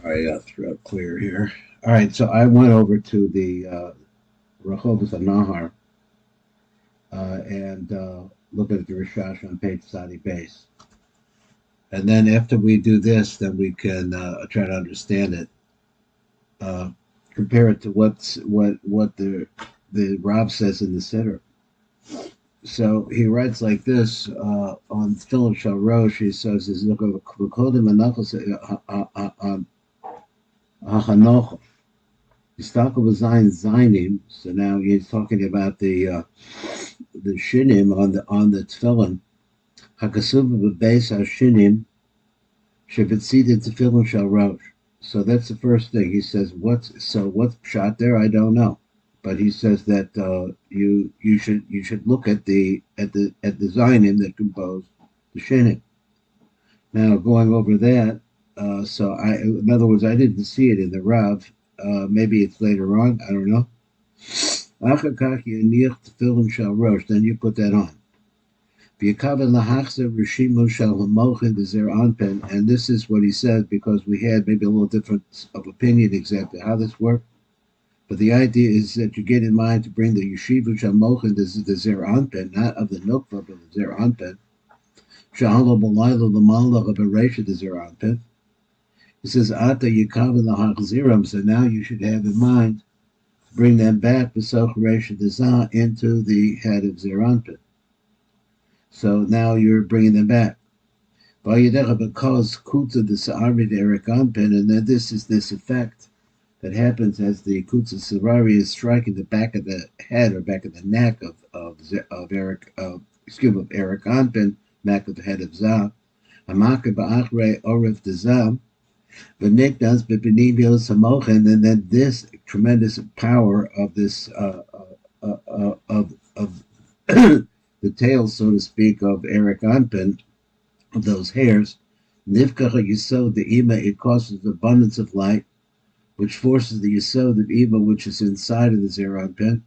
I throat clear here. All right, so I went over to the Rehovot Nahar and look at the Rashash on page Sadi base. And then after we do this, then we can try to understand it. Uh, Compare it to what the Rob says in the Siddur. So he writes like this on Tefillin Shal Rosh. He says, "Is look at Kodim Anachos Hanoch." He's talking about Zainim. So now he's talking about the shinim on the tefillin. Hakasuv b'beis hashinim shevitzida tefillin shel rosh. So that's the first thing he says. What's shot there? I don't know, but he says that you should look at the Zainim that compose the shinim. Now going over that. In other words, I didn't see it in the Rav. Maybe it's later on. I don't know. Then you put that on. And this is what he said because we had maybe a little difference of opinion exactly how this worked. But the idea is that you get in mind to bring the Yeshiva Shalmochin, this is the Zer Anpen, not of the Nukva, but the Zer Anpen. Shahalo Balayla Lamala of Beresha, the Zer Anpen. He says, Ata Yikav the Hachziram, so now you should have in mind bring them back into the head of Zeranpin. So now you're bringing them back. Because Kutza the Sa'ari Eric Anpin, and then this is this effect that happens as the Kutza Sa'ari is striking the back of the head or back of the neck of Eric Anpin, back of the head of Zah. Hamaka Ba'achre Orif the Zah. And then this tremendous power of this of the tail, so to speak, of Eric Anpin, of those hairs, Nifkacha Yisod the Ima, it causes abundance of light, which forces the Yisod of Ima, which is inside of the Zeranpin,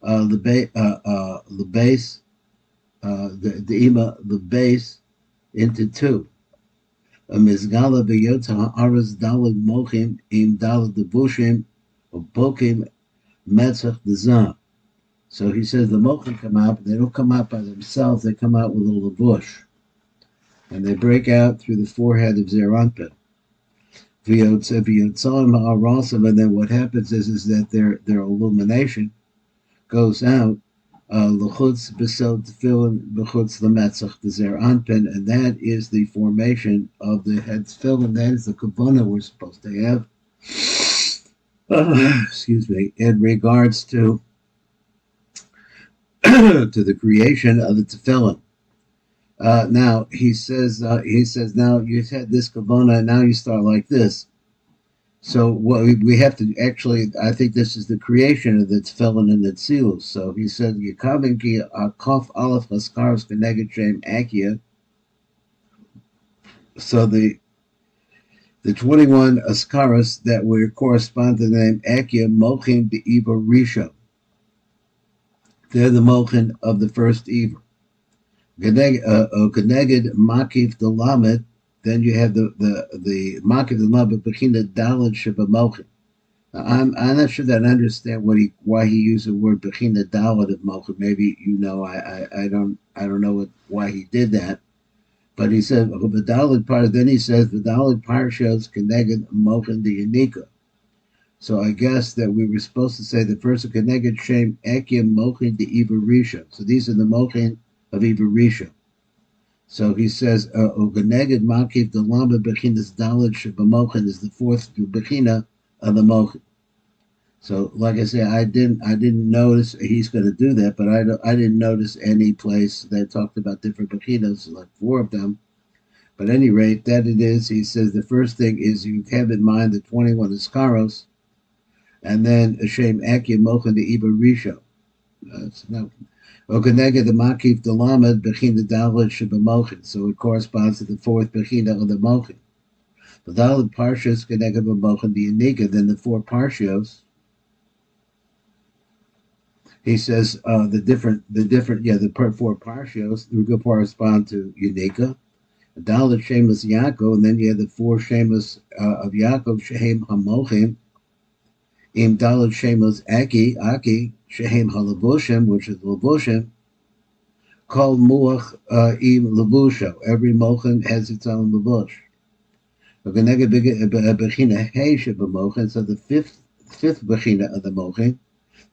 the base, the Ima, the base, into two. A mizgala b'yotza ha'aras dalad mochim im dalad devushim or bokim metzach dezah. So he says the mochim come out, but they don't come out by themselves. They come out with a levush, and they break out through the forehead of Zeranpin. And then what happens is that their illumination goes out. L'chutz b'sel tefillin b'chutz l'metzach d'zer anpin, and that is the formation of the head tefillin. That is the kavanot we're supposed to have. Excuse me. In regards to to the creation of the tefillin. Now he says now you've had this kavanot, and now you start like this. So what we have to actually, I think this is the creation of the tefillin and the tzilus. So he said, "Yekavim ki kof aleph chaskaros v'neged shem akia." So the 21 askaros that would correspond to the name akia mochin be'iva risha. They're the mochin of the first eva. Geneged makif the lamed. Then you have the makif the lamed bechina dalad shebamochin. I'm not sure that I understand why he used the word bechina dalad of mochin. Maybe I don't know why he did that. But he said the dalad part. Then he says the dalad parshas keneged mochin the yanika. So I guess that we were supposed to say the first keneged shem ekim mochin the ibarisha. So these are the mochin of ibarisha. So he says ugeneged makif the lama bechinas dalad shebamochin is the fourth bechina of the mochin. So, like I said, I didn't notice he's going to do that, but I didn't notice any place that talked about different bechinos, like four of them. But at any rate, that it is. He says the first thing is you have in mind the 21 iskaros, and then Hashem Akim Mochin the Iba Risho. That's no. Okanega the Makif the Lamed Bechina Dalad Shebamochin. So it corresponds to the fourth Bechina of the Mochin. The Dalad Parshas Kanega B'Mochin the Yanika. Then the four Parshios. He says the four parshios will correspond to Unica. Dalit Shemus Yaakov, and then you have the four Shemus of Yaakov, Shehem Hamochim, Im Dalit Shemus Aki, Shehem Halavushim, which is Lavushim, called Muach Im Lavusho. Every Mochin has its own Lavush. So the fifth Bechina of the Mochin,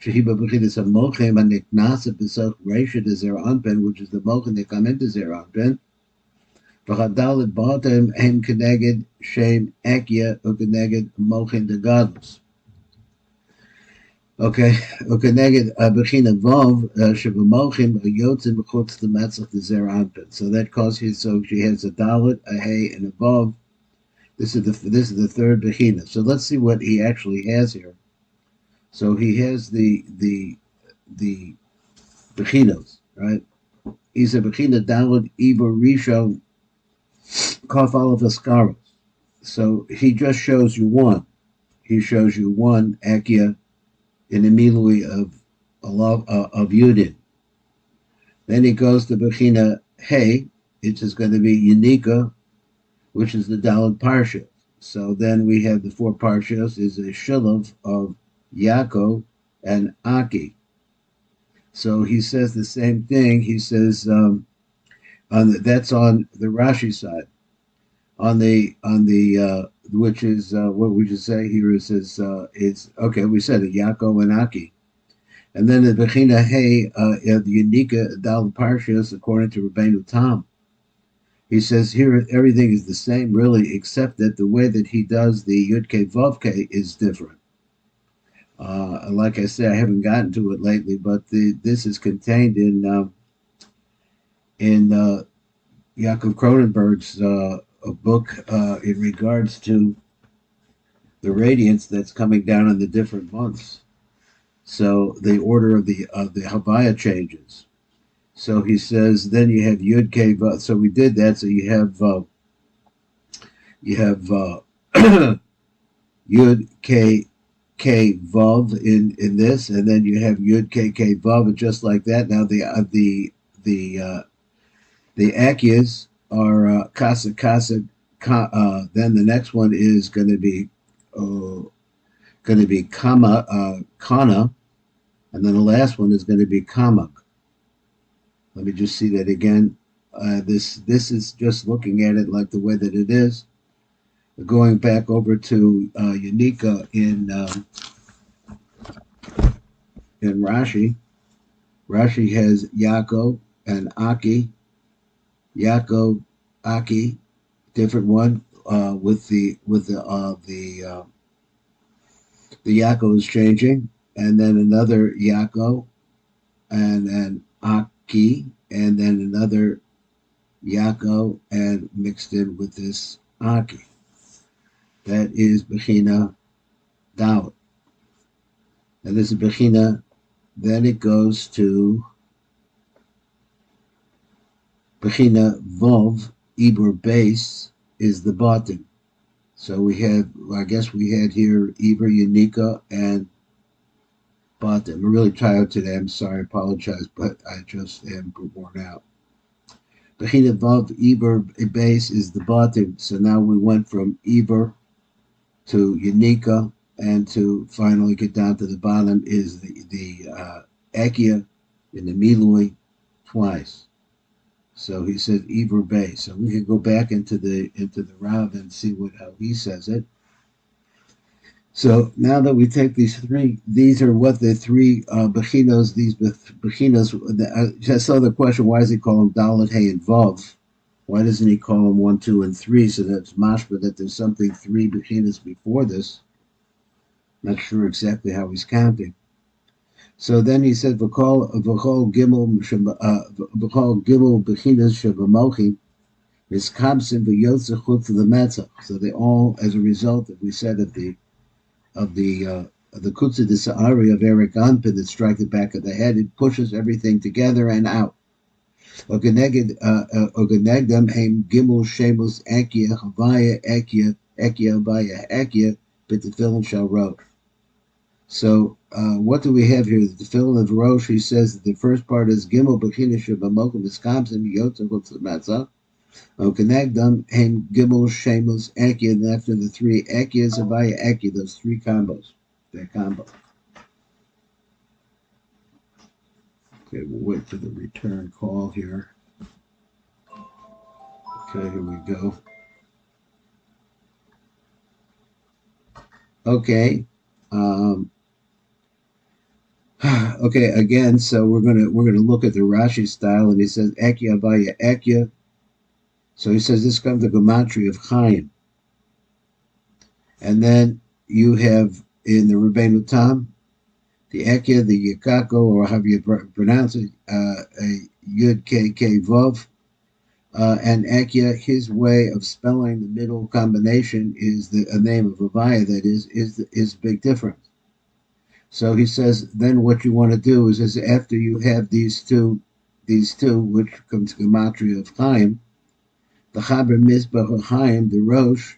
Shehiba Bechinas of Mochim and Niknasa Besach Resha de Zer Anpen, which is the Mochin that come into Zer Anpen. V'chadalit bottom hem keneged shem ekya ukeneged Mochin de Gadlus. Okay, ukeneged Bechina Vov Shebemochim Yotzim B'chutz the Metzach de Zer Anpen. So that causes so she has a dalit, a hey, and a Vov. This is the third Bechina. So let's see what he actually has here. So he has the Bechinos, right? He's a Bechina Dalit Iva Rishon Kaf Aleph Askaros. So he just shows you one. He shows you one Akia in the Milui of Yudin. Then he goes to Bechina Hey, which is going to be Unica, which is the Dalit Parsha. So then we have the four Parshas is a Shilav of Yaakov and Aki. So he says the same thing. He says that's on the Rashi side. On the which is what would you say here? It says it's okay. We said it, Yaakov and Aki, and then the Bechina Hey, the unique Dal Parshas according to Rabbeinu Tam. He says here everything is the same really, except that the way that he does the Yud Ke Vav Ke is different. Like I said, I haven't gotten to it lately, but this is contained in Yaakov Cronenberg's book in regards to the radiance that's coming down in the different months. So the order of the Havaya changes. So he says then you have Yud Ke Vav. So we did that. So you have Yud Ke Vav in this, and then you have Yud Ke Vav, and just like that. Now the Akias are Kasa. Then the next one is going to be Kana, and then the last one is going to be Kamak. Let me just see that again. This is just looking at it like the way that it is. Going back over to Unica in Rashi. Rashi has Yaakov and Aki. Yaakov, Aki, different one with the Yaakov is changing, and then another Yaakov, and then Aki, and then another Yaakov, and mixed in with this Aki. That is Bechina Dalit. And this is Bechina. Then it goes to Bechina Vov, Ibur base is the bottom. So we have, I guess we had here Ibur, Unica, and bottom. I'm really tired today. I'm sorry, I apologize, but I just am worn out. Bechina Vov, Ibur base is the bottom. So now we went from Ibur to Unica, and to finally get down to the bottom is the Akia in the Milui twice. So he said Ibur Bay. So we can go back into the Rav and see how he says it. So now that we take these three, these are what the three Bechinos, these Bechinos, I saw the question, why does he call them Dalet, Hey, and Vav? Why doesn't he call them 1, 2, and 3? So that's mashma that there's something 3 Bechinos before this. Not sure exactly how he's counting. So then he said, "V'chol gimel bechinas shebamochim is kamsim v'yotze chutz l'metzach." So they all, as a result, we said of the kutza de sa'ari of Eric Anpin that strike the back of the head, it pushes everything together and out. Ogenegdem heim gimel shemos akia havaya akia havaya akia b'tefillin shel rosh. So what do we have here? The Tefillin of Rosh, he says that the first part is Gimel Bechina Shebamokim Iskamsim Yotzim Chutz L'Matzah. Okanagdam Haim Gimel Shamos Ekia, and after the three Ekias Avaya Ekia, those three combos. That combo. Okay, we'll wait for the return call here. Okay, here we go. Okay. Okay, again, so we're gonna look at the Rashi style, and he says Ekya Avaya Ekya. So he says this comes the gematria of Chaim. And then you have in the Rebbeinu Tam, the Ekya, the Yikako, or however you pronounce it, a Yud K K Vav, and Ekya. His way of spelling the middle combination is a name of Avaya that is big difference. So he says then what you want to do is after you have these two, which comes gematria of Chaim, the Chaber Mizbach Chaim, the Rosh,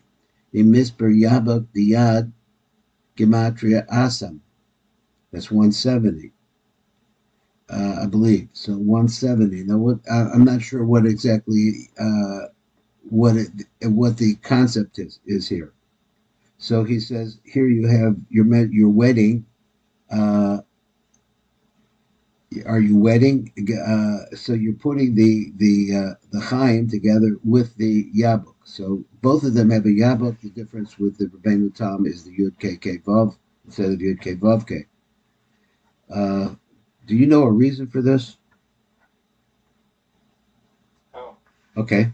the Mizber Yabak, the Yad, gematria Asam. That's 170, I believe. So 170. Now, I'm not sure what exactly what the concept is here. So he says here you have your wedding. Are you wedding? So you're putting the Chaim together with the Yabuk. So both of them have a Yabuk. The difference with the Rebbeinu Tam is the Yud K K Vav instead of Yud K Vav K. Do you know a reason for this? Oh. Okay.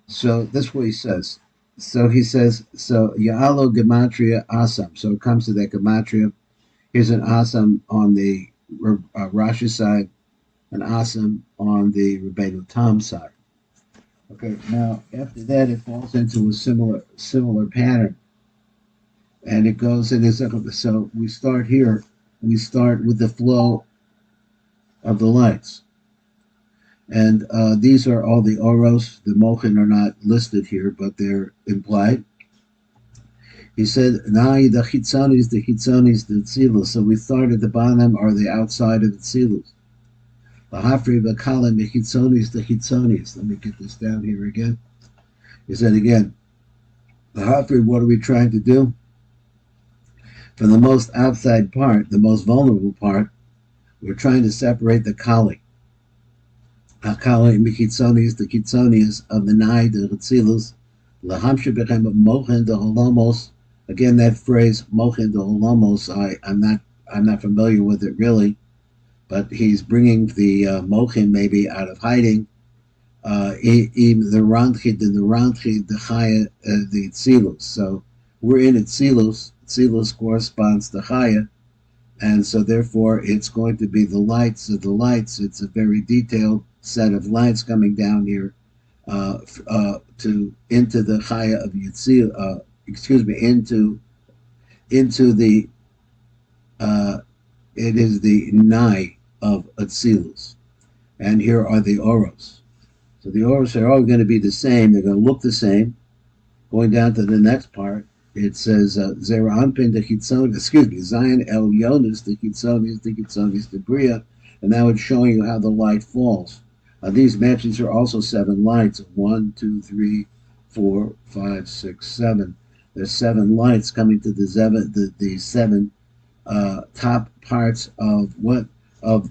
So that's what he says. So he says, so Ya'alo Gematria Asam. So it comes to that Gematria. Here's an Asam on the Rashash side, an Asam on the Rebbeinu Tam side. Okay, now after that it falls into a similar pattern. And it goes in this, so we start here. We start with the flow of the lights. And these are all the oros. The mochin are not listed here, but they're implied. He said, "Nai the chitzonis, the tzilus." So we start at the bottom, or the outside of the tzilus. The hafri v'kalim the chitzonis. Let me get this down here again. He said again, the hafri. What are we trying to do? From the most outside part, the most vulnerable part, we're trying to separate the kali. Hakala Mikitsonis, the Kitsonis of the Nai, the Ritzilus, Lahamsha became Mochen the Holomos. Again, that phrase Mochen the Holomos, I'm not familiar with it really, but he's bringing the Mochen maybe out of hiding. Even the Randchid and the Randchid, the Chaya, the Tzilus. So we're in it Tzilus. Tzilus corresponds to Chaya. And so therefore it's going to be the lights of the lights. It's a very detailed set of lights coming down here into the Chaya of Yitzil, into the it is the Nai of Atzilus. And here are the Oros. So the Oros are all going to be the same. They're going to look the same. Going down to the next part, it says Zera Anpin the Chitzon, Zion El Yonis the Chitzonis the Bria, and now it's showing you how the light falls. These matches are also 7 lights. 1, 2, 3, 4, 5, 6, 7. There's 7 lights coming to the 7 top parts of what of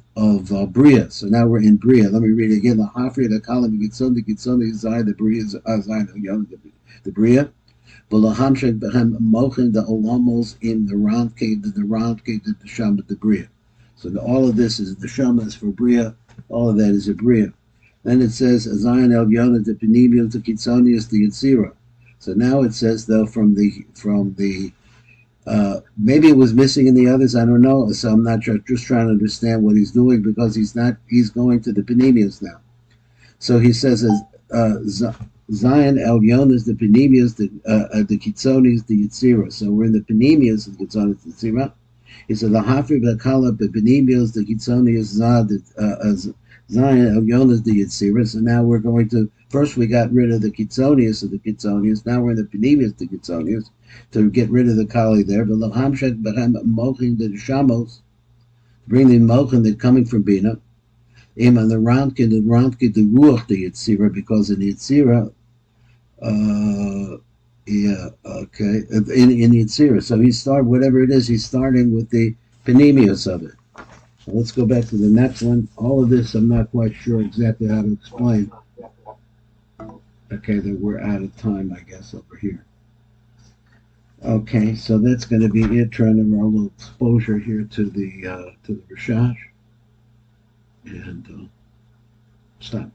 Bria. So now we're in Bria. Let me read it again. The Hafri, the Kalim, the Gitzon, Zion, the Bria, Zion El Yonis, the Bria. V'lahamshek behem mochin the olamos in the round cave, the shama, the bria. So all of this is the shama is for bria. All of that is a bria. Then it says Zion El Yonah the penimios the kitzonius the yitzira. So now it says though from the maybe it was missing in the others. I don't know. So I'm not just trying to understand what he's doing because he's going to the penimios now. So he says Zion El Yonas, the Penemias, the Kitzonis, the Yitzira. So we're in the Penemias, the Kitzonis, the Yitzira. He said the Hafri Bakala, the Penemias, the Kitzonis, Zion El Yonas, the Yitzira. So now we're going to, first we got rid of the Kitzonius of the Kitzonius. Now we're in the Penemias, the Kitzonius, to get rid of the Kali there. But the Shamos, bring the Mochin that coming from Bina. Im on the Ramke the Ruach the Yitzira, because in Yitzira, yeah, okay, in Yitzira. So he started, whatever it is, he's starting with the panemius of it. So let's go back to the next one. All of this, I'm not quite sure exactly how to explain. Okay, that we're out of time, I guess, over here. Okay, so that's going to be it. Trying to our little exposure here to the Rashash, and stop.